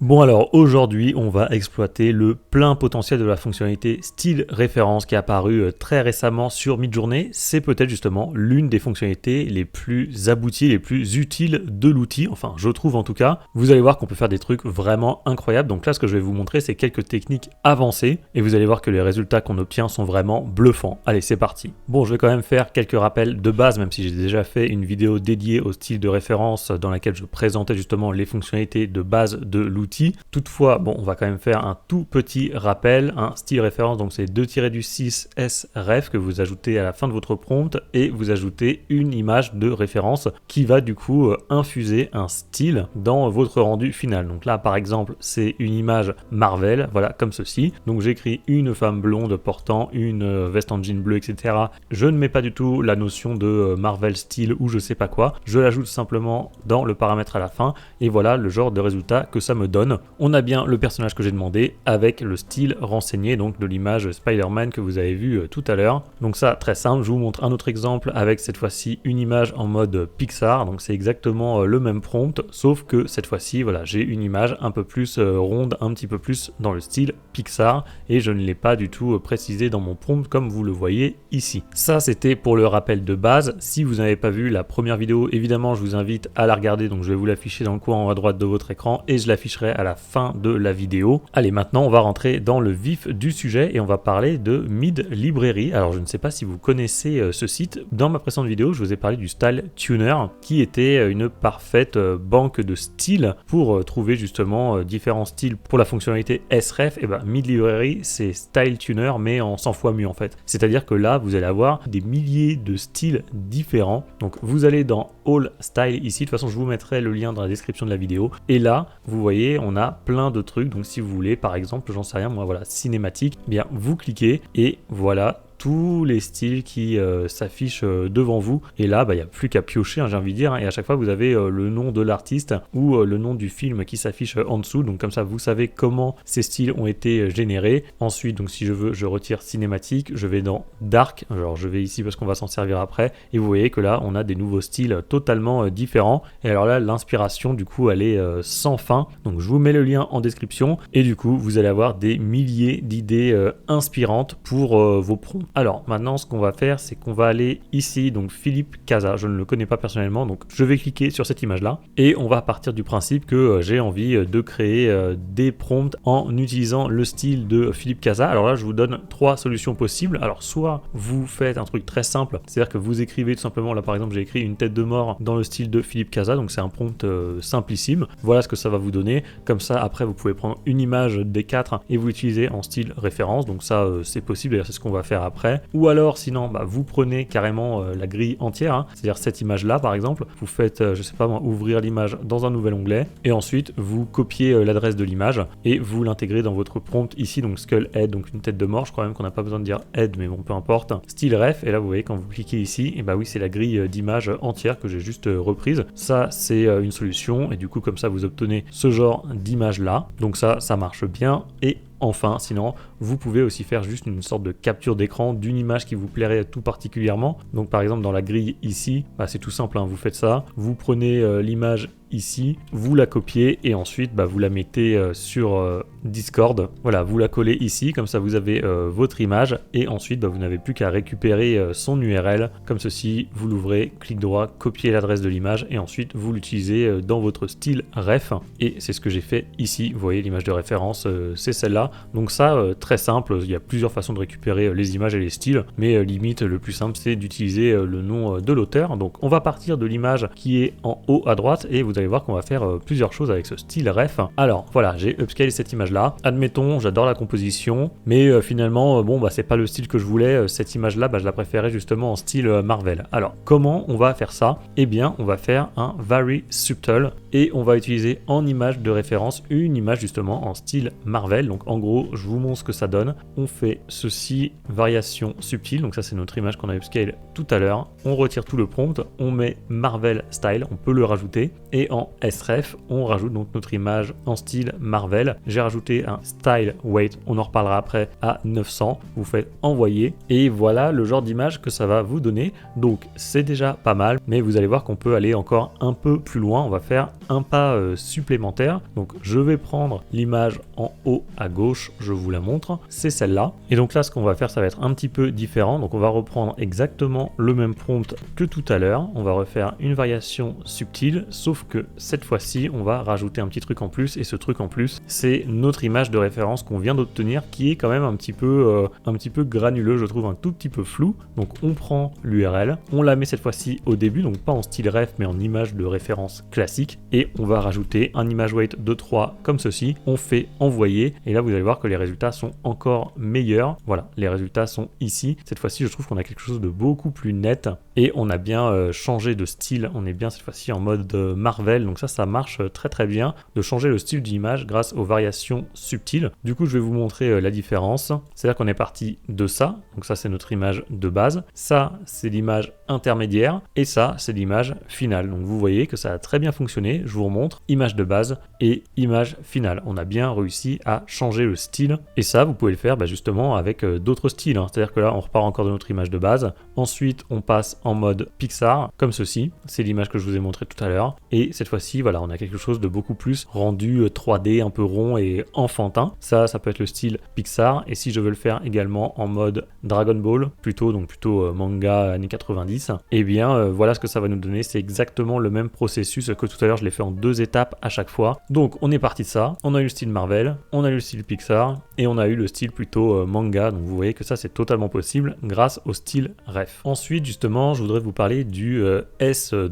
Bon alors aujourd'hui on va exploiter le plein potentiel de la fonctionnalité style référence qui est apparue très récemment sur Midjourney. C'est peut-être justement l'une des fonctionnalités les plus abouties, les plus utiles de l'outil, enfin je trouve en tout cas. Vous allez voir qu'on peut faire des trucs vraiment incroyables. Donc là ce que je vais vous montrer c'est quelques techniques avancées et vous allez voir que les résultats qu'on obtient sont vraiment bluffants. Allez c'est parti. Bon je vais quand même faire quelques rappels de base même si j'ai déjà fait une vidéo dédiée au style de référence dans laquelle je présentais justement les fonctionnalités de base de l'outil. Toutefois, bon, on va quand même faire un tout petit rappel, un style référence, donc c'est 2-6 sref que vous ajoutez à la fin de votre prompt et vous ajoutez une image de référence qui va du coup infuser un style dans votre rendu final. Donc là, par exemple, c'est une image Marvel, voilà, comme ceci. Donc j'écris une femme blonde portant une veste en jean bleu, etc. Je ne mets pas du tout la notion de Marvel style ou je sais pas quoi. Je l'ajoute simplement dans le paramètre à la fin et voilà le genre de résultat que ça me donne. On a bien le personnage que j'ai demandé avec le style renseigné donc de l'image Spider-Man que vous avez vu tout à l'heure. Donc ça très simple, je vous montre un autre exemple avec cette fois-ci une image en mode Pixar. Donc c'est exactement le même prompt sauf que cette fois-ci voilà, j'ai une image un peu plus ronde, un petit peu plus dans le style Pixar et je ne l'ai pas du tout précisé dans mon prompt comme vous le voyez ici. Ça c'était pour le rappel de base. Si vous n'avez pas vu la première vidéo, évidemment je vous invite à la regarder, donc je vais vous l'afficher dans le coin en haut à droite de votre écran et je l'afficherai à la fin de la vidéo. Allez, maintenant on va rentrer dans le vif du sujet et on va parler de Mid Librairie. Alors je ne sais pas si vous connaissez ce site. Dans ma précédente vidéo, je vous ai parlé du Style Tuner qui était une parfaite banque de styles pour trouver justement différents styles pour la fonctionnalité sref. Et ben Mid Librairie c'est Style Tuner mais en 100 fois mieux en fait. C'est-à-dire que là vous allez avoir des milliers de styles différents. Donc vous allez dans All Style ici. De toute façon je vous mettrai le lien dans la description de la vidéo. Et là vous voyez on a plein de trucs. Donc si vous voulez par exemple, j'en sais rien moi, voilà, cinématique, eh bien vous cliquez et voilà tous les styles qui s'affichent devant vous et là il n'y a plus qu'à piocher, j'ai envie de dire, et à chaque fois vous avez le nom de l'artiste ou le nom du film qui s'affiche en dessous, donc comme ça vous savez comment ces styles ont été générés. Ensuite donc si je veux je retire cinématique, je vais dans dark, alors je vais ici parce qu'on va s'en servir après et vous voyez que là on a des nouveaux styles totalement différents et alors là l'inspiration du coup elle est sans fin, donc je vous mets le lien en description et du coup vous allez avoir des milliers d'idées inspirantes pour vos prompts. Alors maintenant ce qu'on va faire c'est qu'on va aller ici, donc Philippe Casa, je ne le connais pas personnellement donc je vais cliquer sur cette image là et on va partir du principe que j'ai envie de créer des prompts en utilisant le style de Philippe Casa. Alors là je vous donne trois solutions possibles. Alors soit vous faites un truc très simple, c'est à dire que vous écrivez tout simplement, là par exemple j'ai écrit une tête de mort dans le style de Philippe Casa, donc c'est un prompt simplissime, voilà ce que ça va vous donner. Comme ça après vous pouvez prendre une image des quatre et vous l'utiliser en style référence, donc ça c'est possible, d'ailleurs c'est ce qu'on va faire après. Ou alors sinon vous prenez carrément la grille entière, hein, c'est-à-dire cette image là par exemple, vous faites je sais pas moi, ouvrir l'image dans un nouvel onglet et ensuite vous copiez l'adresse de l'image et vous l'intégrez dans votre prompt ici, donc skull head, donc une tête de mort. Je crois même qu'on n'a pas besoin de dire head mais bon peu importe, style ref, et là vous voyez quand vous cliquez ici et oui c'est la grille d'image entière que j'ai juste reprise. Ça c'est une solution et du coup comme ça vous obtenez ce genre d'image là, donc ça marche bien. Et enfin, sinon, vous pouvez aussi faire juste une sorte de capture d'écran d'une image qui vous plairait tout particulièrement. Donc par exemple dans la grille ici, c'est tout simple, hein, vous faites ça, vous prenez l'image ici, vous la copiez et ensuite vous la mettez sur Discord, voilà, vous la collez ici, comme ça vous avez votre image et ensuite vous n'avez plus qu'à récupérer son URL comme ceci, vous l'ouvrez, clic droit, copier l'adresse de l'image et ensuite vous l'utilisez dans votre style ref et c'est ce que j'ai fait ici. Vous voyez l'image de référence, c'est celle-là. Donc ça très simple, il y a plusieurs façons de récupérer les images et les styles, mais limite le plus simple c'est d'utiliser le nom de l'auteur. Donc on va partir de l'image qui est en haut à droite et vous allez voir qu'on va faire plusieurs choses avec ce style ref. Alors voilà, j'ai upscalé cette image là, admettons j'adore la composition mais finalement c'est pas le style que je voulais, cette image là je la préférais justement en style Marvel. Alors comment on va faire ça? Eh bien on va faire un Very Subtle et on va utiliser en image de référence une image justement en style Marvel. Donc en gros je vous montre ce que ça donne. On fait ceci, variation subtile, donc ça c'est notre image qu'on a upscale tout à l'heure. On retire tout le prompt, on met Marvel Style, on peut le rajouter, et en sref, on rajoute donc notre image en style Marvel. J'ai rajouté un style weight, on en reparlera après, à 900. Vous faites envoyer, et voilà le genre d'image que ça va vous donner. Donc c'est déjà pas mal, mais vous allez voir qu'on peut aller encore un peu plus loin. On va faire un pas supplémentaire. Donc je vais prendre l'image en haut à gauche, je vous la montre, c'est celle-là. Et donc là, ce qu'on va faire, ça va être un petit peu différent. Donc on va reprendre exactement le même prompt que tout à l'heure. On va refaire une variation subtile, sauf que cette fois-ci, on va rajouter un petit truc en plus. Et ce truc en plus, c'est notre image de référence qu'on vient d'obtenir, qui est quand même un petit peu granuleux, je trouve un tout petit peu flou. Donc on prend l'URL, on la met cette fois-ci au début, donc pas en style ref, mais en image de référence classique. Et on va rajouter un image weight de 3 comme ceci. On fait envoyer, et là vous allez voir que les résultats sont encore meilleurs. Voilà, les résultats sont ici. Cette fois-ci, je trouve qu'on a quelque chose de beaucoup plus net, et on a bien changé de style. On est bien cette fois-ci en mode Marvel, donc ça marche très très bien de changer le style d'image grâce aux variations subtiles. Du coup, je vais vous montrer la différence. C'est-à-dire qu'on est parti de ça, donc ça c'est notre image de base, ça c'est l'image intermédiaire, et ça c'est l'image finale. Donc vous voyez que ça a très bien fonctionné. Je vous remontre image de base et image finale. On a bien réussi à changer le style, et ça vous pouvez le faire justement avec d'autres styles, hein. C'est-à-dire que là on repart encore de notre image de base, ensuite on passe en mode Pixar comme ceci, c'est l'image que je vous ai montré tout à l'heure, et cette fois-ci voilà, on a quelque chose de beaucoup plus rendu 3D, un peu rond et enfantin. Ça peut être le style Pixar. Et si je veux le faire également en mode Dragon Ball, plutôt manga années 90, et bien voilà ce que ça va nous donner. C'est exactement le même processus que tout à l'heure, je l'ai fait en 2 étapes à chaque fois. Donc on est parti de ça, on a eu le style Marvel, on a eu le style Pixar, et on a eu le style plutôt manga. Donc vous voyez que ça c'est totalement possible grâce au style ref. Ensuite justement, je voudrais vous parler du SW,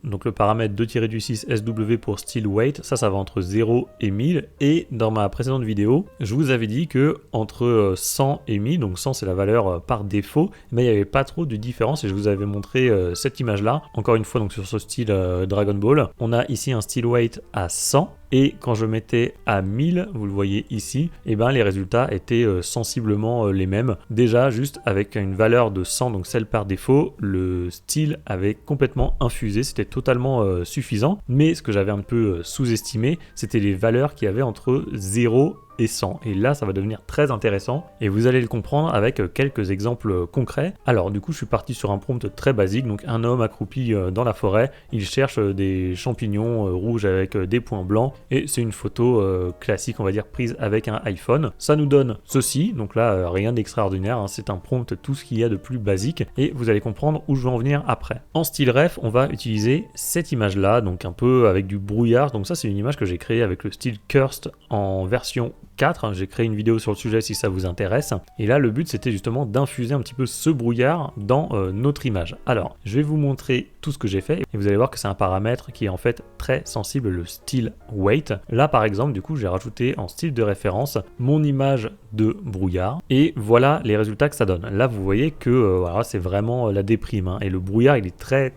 donc le paramètre 2-6 SW pour style weight. Ça va entre 0 et 1000, et dans ma précédente vidéo, je vous avais dit que entre 100 et 1000, donc 100 c'est la valeur par défaut, mais il n'y avait pas trop de différence, et je vous avais montré cette image là, encore une fois donc sur ce style Dragon Ball. On a ici un style weight à 100, et quand je mettais à 1000, vous le voyez ici, et ben les résultats étaient sensiblement les mêmes. Déjà juste avec une valeur de 100, donc celle par défaut, le style avait complètement infusé, c'était totalement suffisant. Mais ce que j'avais un peu sous-estimé, c'était les valeurs qu'il y avait entre 0 et 100. Et là, ça va devenir très intéressant, et vous allez le comprendre avec quelques exemples concrets. Alors du coup, je suis parti sur un prompt très basique, donc un homme accroupi dans la forêt, il cherche des champignons rouges avec des points blancs, et c'est une photo classique, on va dire, prise avec un iPhone. Ça nous donne ceci, donc là, rien d'extraordinaire, hein, c'est un prompt, tout ce qu'il y a de plus basique, et vous allez comprendre où je veux en venir après. En style ref, on va utiliser cette image-là, donc un peu avec du brouillard. Donc ça, c'est une image que j'ai créée avec le style Cursed en version 4, j'ai créé une vidéo sur le sujet si ça vous intéresse, et là le but c'était justement d'infuser un petit peu ce brouillard dans notre image. Alors je vais vous montrer tout ce que j'ai fait, et vous allez voir que c'est un paramètre qui est en fait très sensible, le style weight. Là par exemple, du coup j'ai rajouté en style de référence mon image de brouillard, et voilà les résultats que ça donne. Là vous voyez que voilà, c'est vraiment la déprime, hein, et le brouillard il est très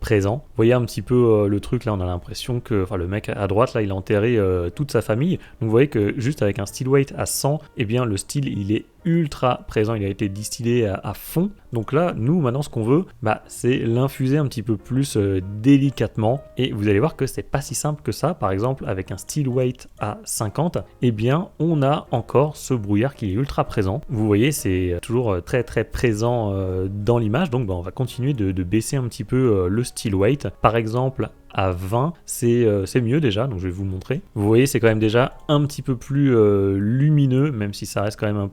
présent. Vous voyez un petit peu le truc là, on a l'impression que le mec à droite là il a enterré toute sa famille. Donc vous voyez que juste avec un style weight à 100, et bien le style il est ultra présent, il a été distillé à fond. Donc là, nous maintenant ce qu'on veut, c'est l'infuser un petit peu plus délicatement, et vous allez voir que c'est pas si simple que ça. Par exemple, avec un style weight à 50, et bien on a encore ce brouillard qui est ultra présent. Vous voyez, c'est toujours très présent dans l'image. Donc on va continuer de baisser un petit peu le style weight. Par exemple, à 20, c'est mieux déjà, donc je vais vous montrer. Vous voyez, c'est quand même déjà un petit peu plus lumineux, même si ça reste quand même un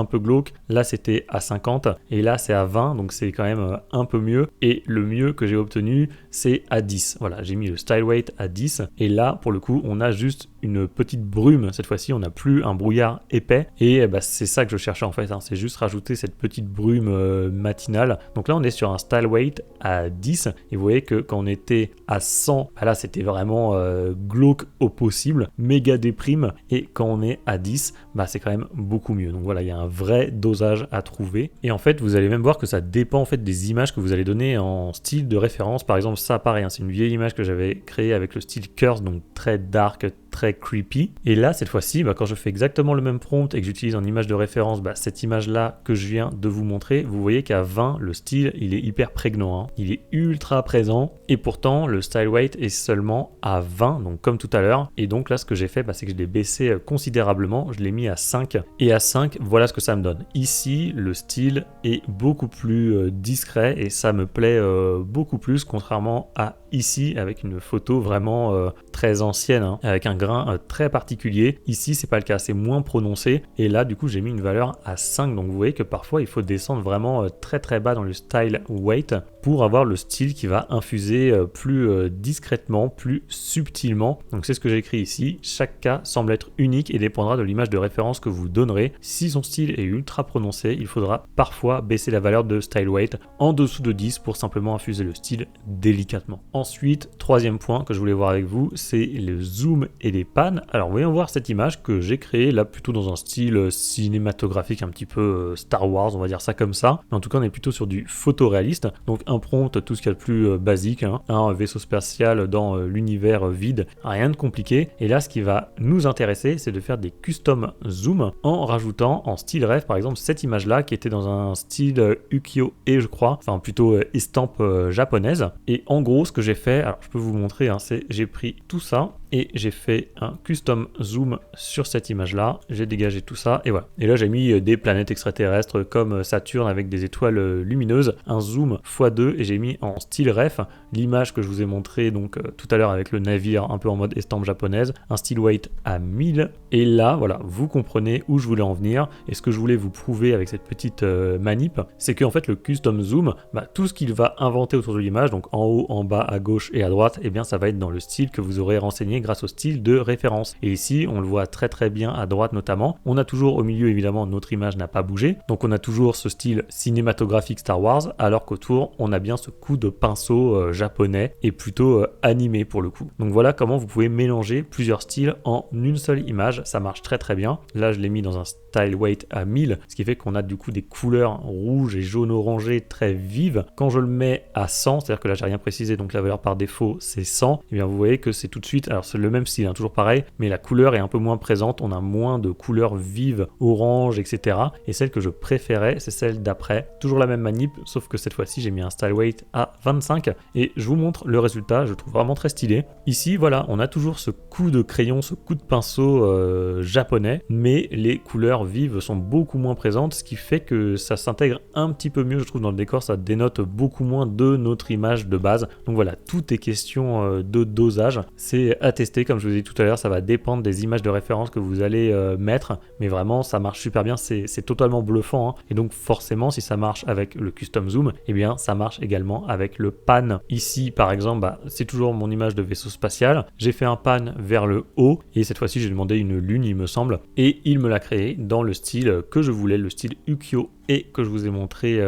peu glauque. Là, c'était à 50, et là, c'est à 20, donc c'est quand même un peu mieux. Et le mieux que j'ai obtenu, c'est à 10. Voilà, j'ai mis le style weight à 10, et là, pour le coup, on a juste une petite brume. Cette fois-ci, on n'a plus un brouillard épais, et c'est ça que je cherchais en fait, hein. C'est juste rajouter cette petite brume matinale. Donc là, on est sur un style weight à 10, et vous voyez que quand on était à 100, 100, là c'était vraiment glauque au possible, méga déprime, et quand on est à 10, c'est quand même beaucoup mieux. Donc voilà, il y a un vrai dosage à trouver. Et en fait, vous allez même voir que ça dépend en fait des images que vous allez donner en style de référence. Par exemple, ça pareil, c'est une vieille image que j'avais créée avec le style Curse, donc très dark, très creepy. Et là, cette fois-ci, quand je fais exactement le même prompt et que j'utilise en image de référence cette image-là que je viens de vous montrer, vous voyez qu'à 20, le style, il est hyper prégnant, hein. Il est ultra présent, et pourtant, le style weight est seulement à 20, donc comme tout à l'heure. Et donc là, ce que j'ai fait, c'est que je l'ai baissé considérablement, je l'ai mis à 5. Et à 5, voilà ce que ça me donne. Ici, le style est beaucoup plus discret, et ça me plaît beaucoup plus, contrairement à ici, avec une photo vraiment très ancienne, hein, avec un grain très particulier. Ici, c'est pas le cas, c'est moins prononcé. Et là, du coup, j'ai mis une valeur à 5. Donc, vous voyez que parfois, il faut descendre vraiment très très bas dans le style weight pour avoir le style qui va infuser plus discrètement, plus subtilement. Donc, c'est ce que j'ai écrit ici. Chaque cas semble être unique et dépendra de l'image de référence que vous donnerez. Si son style est ultra prononcé, il faudra parfois baisser la valeur de style weight en dessous de 10 pour simplement infuser le style délicatement. Ensuite, troisième point que je voulais voir avec vous, c'est le zoom et les pannes. Alors voyons voir cette image que j'ai créée là plutôt dans un style cinématographique un petit peu Star Wars, on va dire ça comme ça. Mais en tout cas, on est plutôt sur du photoréaliste. Donc un prompt, tout ce qu'il y a de plus basique, hein, un vaisseau spatial dans l'univers vide, rien de compliqué. Et là, ce qui va nous intéresser, c'est de faire des custom zoom en rajoutant en style ref, par exemple, cette image-là qui était dans un style ukiyo-e, je crois, enfin plutôt estampe japonaise. Et en gros, ce que j'ai fait, alors je peux vous montrer, hein, c'est j'ai pris tout ça et j'ai fait un custom zoom sur cette image là, j'ai dégagé tout ça et voilà. Et là j'ai mis des planètes extraterrestres comme Saturne avec des étoiles lumineuses, un zoom x2 et j'ai mis en style ref l'image que je vous ai montré donc tout à l'heure avec le navire un peu en mode estampe japonaise, un style weight à 1000 et là voilà, vous comprenez où je voulais en venir. Et ce que je voulais vous prouver avec cette petite manip, c'est qu'en fait le custom zoom, tout ce qu'il va inventer autour de l'image, donc en haut, en bas, à gauche et à droite, et bien ça va être dans le style que vous aurez renseigné grâce au style de référence. Et ici, on le voit très très bien à droite notamment. On a toujours au milieu, évidemment, notre image n'a pas bougé. Donc on a toujours ce style cinématographique Star Wars, alors qu'autour, on a bien ce coup de pinceau japonais et plutôt animé pour le coup. Donc voilà comment vous pouvez mélanger plusieurs styles en une seule image. Ça marche très très bien. Là, je l'ai mis dans un style weight à 1000, ce qui fait qu'on a du coup des couleurs rouges et jaune orangé très vives. Quand je le mets à 100, c'est-à-dire que là, j'ai rien précisé, donc la valeur par défaut, c'est 100, et bien vous voyez que c'est tout de suite, alors c'est le même style, hein, toujours pareil, mais la couleur est un peu moins présente, on a moins de couleurs vives, orange, etc. Et celle que je préférais, c'est celle d'après, toujours la même manip, sauf que cette fois-ci, j'ai mis un style weight à 25, et je vous montre le résultat, je le trouve vraiment très stylé. Ici, voilà, on a toujours ce coup de crayon, ce coup de pinceau japonais, mais les couleurs vives sont beaucoup moins présentes, ce qui fait que ça s'intègre un petit peu mieux, je trouve, dans le décor, ça dénote beaucoup moins de notre image de base. Donc voilà, tout est question de dosage. C'est à tester, comme je vous ai dit tout à l'heure, ça va dépendre des images de référence que vous allez mettre, mais vraiment ça marche super bien, c'est totalement bluffant, hein. Et donc forcément, si ça marche avec le custom zoom, eh bien ça marche également avec le pan. Ici par exemple, c'est toujours mon image de vaisseau spatial, j'ai fait un pan vers le haut, et cette fois-ci j'ai demandé une lune il me semble, et il me l'a créé dans le style que je voulais, le style ukiyo et que je vous ai montré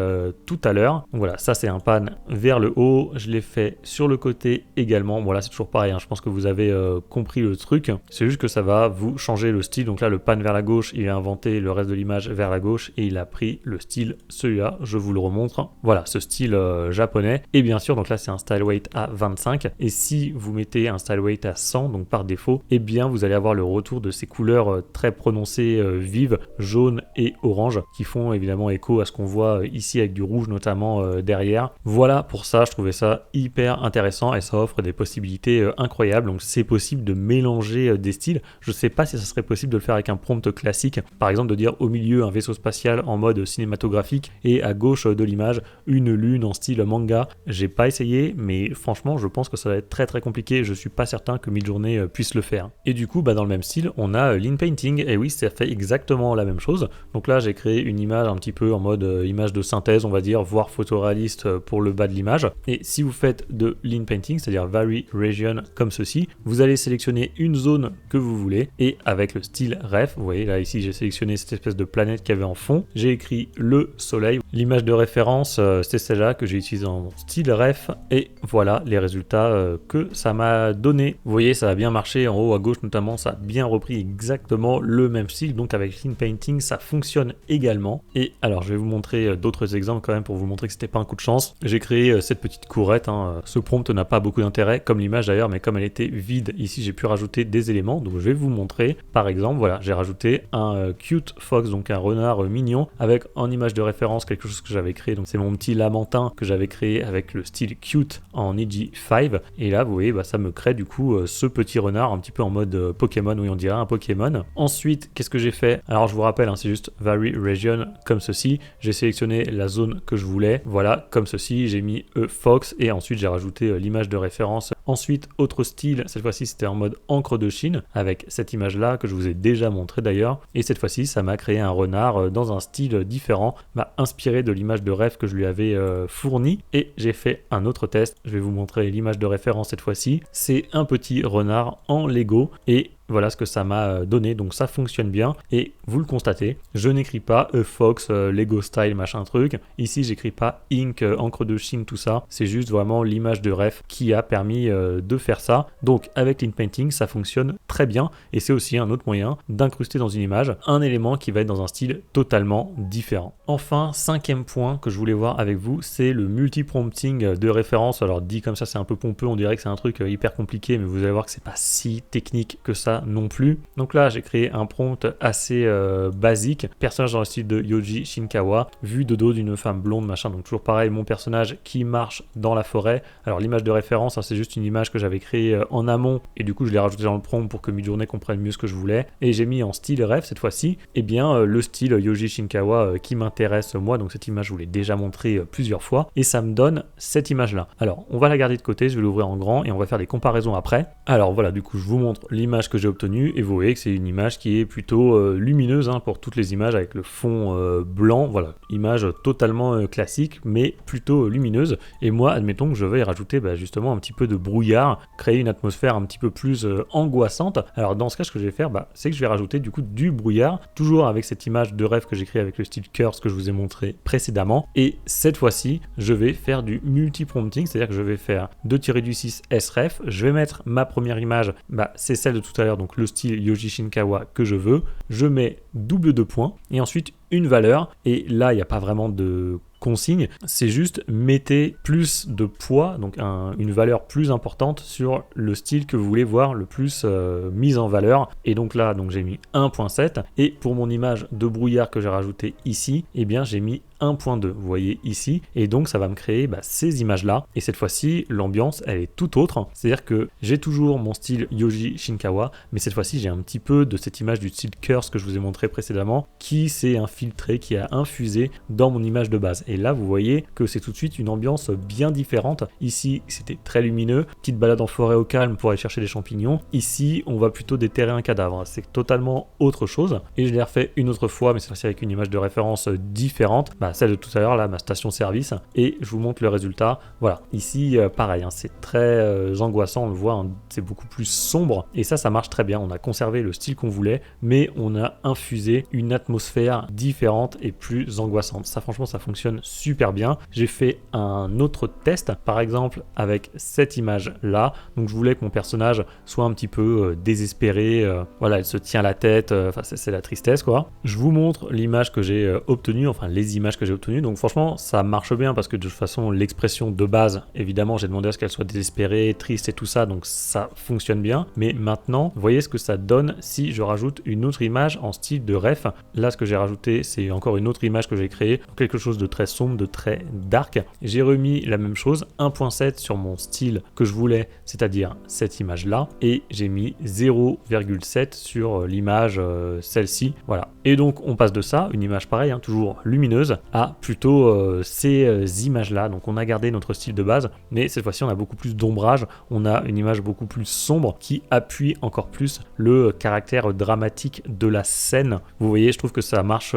tout à l'heure. Donc voilà, ça c'est un pan vers le haut, je l'ai fait sur le côté également. Bon là c'est toujours pareil, hein. Je pense que vous avez compris le truc, c'est juste que ça va vous changer le style. Donc là le pan vers la gauche, il a inventé le reste de l'image vers la gauche et il a pris le style celui-là, je vous le remontre. Voilà, ce style japonais. Et bien sûr, donc là c'est un style weight à 25, et si vous mettez un style weight à 100, donc par défaut, et bien vous allez avoir le retour de ces couleurs très prononcées vives, jaune et orange, qui font évidemment écho à ce qu'on voit ici avec du rouge notamment derrière. Voilà, pour ça je trouvais ça hyper intéressant et ça offre des possibilités incroyables. Donc c'est possible de mélanger des styles. Je sais pas si ça serait possible de le faire avec un prompt classique, par exemple de dire au milieu un vaisseau spatial en mode cinématographique et à gauche de l'image une lune en style manga. J'ai pas essayé, mais franchement je pense que ça va être très très compliqué, je suis pas certain que Midjourney puisse le faire. Et du coup dans le même style on a l'in painting, et oui ça fait exactement la même chose. Donc là j'ai créé une image un petit peu peu en mode image de synthèse, on va dire, voire photoréaliste pour le bas de l'image. Et si vous faites de Lean Painting, c'est-à-dire Vary Region comme ceci, vous allez sélectionner une zone que vous voulez et avec le style ref, vous voyez là ici j'ai sélectionné cette espèce de planète qu'il y avait en fond, j'ai écrit le soleil. L'image de référence c'est celle-là que j'ai utilisée en style ref et voilà les résultats que ça m'a donné. Vous voyez ça a bien marché en haut à gauche notamment, ça a bien repris exactement le même style, donc avec Lean Painting ça fonctionne également. Et alors je vais vous montrer d'autres exemples quand même pour vous montrer que c'était pas un coup de chance. J'ai créé cette petite courette, ce prompt n'a pas beaucoup d'intérêt comme l'image d'ailleurs, mais comme elle était vide ici j'ai pu rajouter des éléments, donc je vais vous montrer. Par exemple voilà, j'ai rajouté un cute fox, donc un renard mignon avec en image de référence quelque chose que j'avais créé, donc c'est mon petit lamentin que j'avais créé avec le style cute en EG5 et là vous voyez ça me crée du coup ce petit renard un petit peu en mode Pokémon, oui on dirait un Pokémon. Ensuite qu'est-ce que j'ai fait? Alors je vous rappelle c'est juste Vary Region comme ceci, j'ai sélectionné la zone que je voulais, voilà comme ceci, j'ai mis fox et ensuite j'ai rajouté l'image de référence. Ensuite autre style, cette fois-ci c'était en mode encre de Chine avec cette image là que je vous ai déjà montré d'ailleurs, et cette fois-ci ça m'a créé un renard dans un style différent, inspiré de l'image de rêve que je lui avais fournie. Et j'ai fait un autre test, je vais vous montrer l'image de référence cette fois-ci, c'est un petit renard en Lego et voilà ce que ça m'a donné, donc ça fonctionne bien et vous le constatez, je n'écris pas Fox, Lego Style, machin truc, ici j'écris pas Ink, encre de Chine, tout ça, c'est juste vraiment l'image de ref qui a permis de faire ça. Donc avec Lean Painting ça fonctionne très bien et c'est aussi un autre moyen d'incruster dans une image un élément qui va être dans un style totalement différent. Enfin, cinquième point que je voulais voir avec vous, c'est le multi-prompting de référence. Alors dit comme ça c'est un peu pompeux, on dirait que c'est un truc hyper compliqué, mais vous allez voir que c'est pas si technique que ça non plus. Donc là j'ai créé un prompt assez basique, personnage dans le style de Yoji Shinkawa, vue de dos d'une femme blonde machin, donc toujours pareil, mon personnage qui marche dans la forêt. Alors l'image de référence c'est juste une image que j'avais créée en amont et du coup je l'ai rajouté dans le prompt pour que Midjourney comprenne mieux ce que je voulais et j'ai mis en style ref cette fois-ci et bien le style Yoji Shinkawa qui m'intéresse moi, donc cette image je vous l'ai déjà montré plusieurs fois et ça me donne cette image là. Alors on va la garder de côté, je vais l'ouvrir en grand et on va faire des comparaisons après. Alors voilà, du coup je vous montre l'image que j'ai obtenue et vous voyez que c'est une image qui est plutôt lumineuse pour toutes les images avec le fond blanc, voilà, image totalement classique mais plutôt lumineuse. Et moi admettons que je vais y rajouter justement un petit peu de brouillard, créer une atmosphère un petit peu plus angoissante. Alors dans ce cas ce que je vais faire c'est que je vais rajouter du coup du brouillard, toujours avec cette image de rêve que j'ai créée avec le style curse que je vous ai montré précédemment, et cette fois-ci je vais faire du multi-prompting, c'est-à-dire que je vais faire 2-6 sref, je vais mettre ma première image, c'est celle de tout à l'heure, donc le style Yoji Shinkawa que je veux, je mets double de points et ensuite une valeur, et là il n'y a pas vraiment de consigne, c'est juste mettez plus de poids, donc une valeur plus importante sur le style que vous voulez voir le plus mis en valeur. Et donc là j'ai mis 1.7 et pour mon image de brouillard que j'ai rajouté ici, j'ai mis 1.2, vous voyez ici, et donc ça va me créer ces images là, et cette fois-ci l'ambiance elle est tout autre, c'est-à-dire que j'ai toujours mon style Yoji Shinkawa, mais cette fois-ci j'ai un petit peu de cette image du style curse que je vous ai montré précédemment, qui s'est infiltré, qui a infusé dans mon image de base, et là vous voyez que c'est tout de suite une ambiance bien différente. Ici c'était très lumineux, petite balade en forêt au calme pour aller chercher des champignons, ici on va plutôt déterrer un cadavre, c'est totalement autre chose, et je l'ai refait une autre fois, mais cette fois-ci avec une image de référence différente, celle de tout à l'heure là, ma station service, et je vous montre le résultat. Voilà, ici pareil, c'est très angoissant, on le voit, c'est beaucoup plus sombre, et ça marche très bien. On a conservé le style qu'on voulait, mais on a infusé une atmosphère différente et plus angoissante. Ça franchement ça fonctionne super bien. J'ai fait un autre test par exemple avec cette image là, donc je voulais que mon personnage soit un petit peu désespéré, voilà, elle se tient la tête, c'est la tristesse quoi. Je vous montre l'image que j'ai obtenue, enfin les images que j'ai obtenues, donc franchement ça marche bien parce que de toute façon l'expression de base, évidemment j'ai demandé à ce qu'elle soit désespérée, triste et tout ça, donc ça fonctionne bien. Mais maintenant vous voyez ce que ça donne si je rajoute une autre image en style de ref. Là ce que j'ai rajouté c'est encore une autre image que j'ai créée, quelque chose de très sombre, de très dark. J'ai remis la même chose, 1.7 sur mon style que je voulais, c'est-à-dire cette image là, et j'ai mis 0,7 sur l'image celle-ci, voilà. Et donc on passe de ça, une image pareille, toujours lumineuse, à plutôt ces images là. Donc on a gardé notre style de base, mais cette fois-ci on a beaucoup plus d'ombrage, on a une image beaucoup plus sombre qui appuie encore plus le caractère dramatique de la scène. Vous voyez, je trouve que ça marche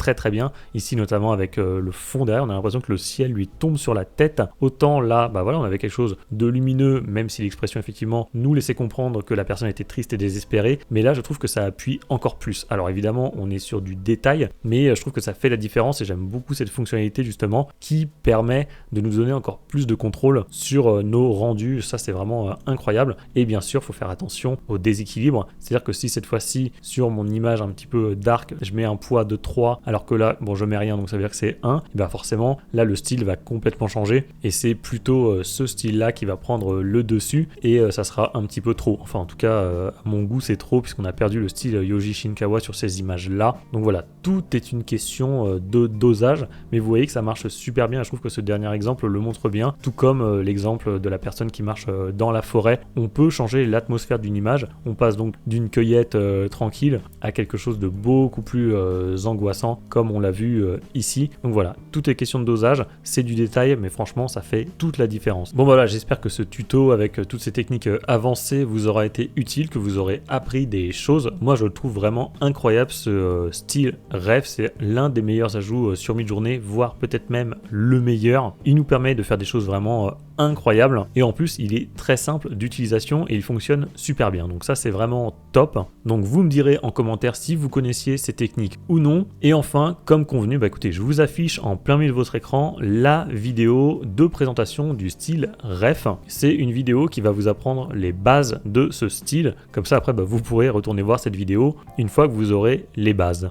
très très bien. Ici notamment avec le fond derrière, on a l'impression que le ciel lui tombe sur la tête. Autant là, bah voilà, on avait quelque chose de lumineux, même si l'expression effectivement nous laissait comprendre que la personne était triste et désespérée. Mais là, je trouve que ça appuie encore plus. Alors évidemment, on est sur du détail, mais je trouve que ça fait la différence et j'aime beaucoup cette fonctionnalité justement qui permet de nous donner encore plus de contrôle sur nos rendus. Ça, c'est vraiment incroyable. Et bien sûr, il faut faire attention au déséquilibre. C'est-à-dire que si cette fois-ci, sur mon image un petit peu dark, je mets un poids de 3, alors que là, bon, je mets rien, donc ça veut dire que c'est 1, et bien forcément, là, le style va complètement changer. Et c'est plutôt ce style-là qui va prendre le dessus, et ça sera un petit peu trop. Enfin, en tout cas, à mon goût, c'est trop, puisqu'on a perdu le style Yoji Shinkawa sur ces images-là. Donc voilà, tout est une question de dosage, mais vous voyez que ça marche super bien. Je trouve que ce dernier exemple le montre bien, tout comme l'exemple de la personne qui marche dans la forêt. On peut changer l'atmosphère d'une image. On passe donc d'une cueillette tranquille à quelque chose de beaucoup plus angoissant, comme on l'a vu ici. Donc voilà, tout est question de dosage, c'est du détail, mais franchement, ça fait toute la différence. Bon voilà, j'espère que ce tuto avec toutes ces techniques avancées vous aura été utile, que vous aurez appris des choses. Moi, je le trouve vraiment incroyable, ce style rêve. C'est l'un des meilleurs ajouts sur Midjourney, voire peut-être même le meilleur. Il nous permet de faire des choses vraiment incroyables, et en plus il est très simple d'utilisation et il fonctionne super bien, donc ça c'est vraiment top. Donc vous me direz en commentaire si vous connaissiez ces techniques ou non. Et enfin, comme convenu, bah écoutez, je vous affiche en plein milieu de votre écran la vidéo de présentation du style ref. C'est une vidéo qui va vous apprendre les bases de ce style, comme ça après bah, vous pourrez retourner voir cette vidéo une fois que vous aurez les bases.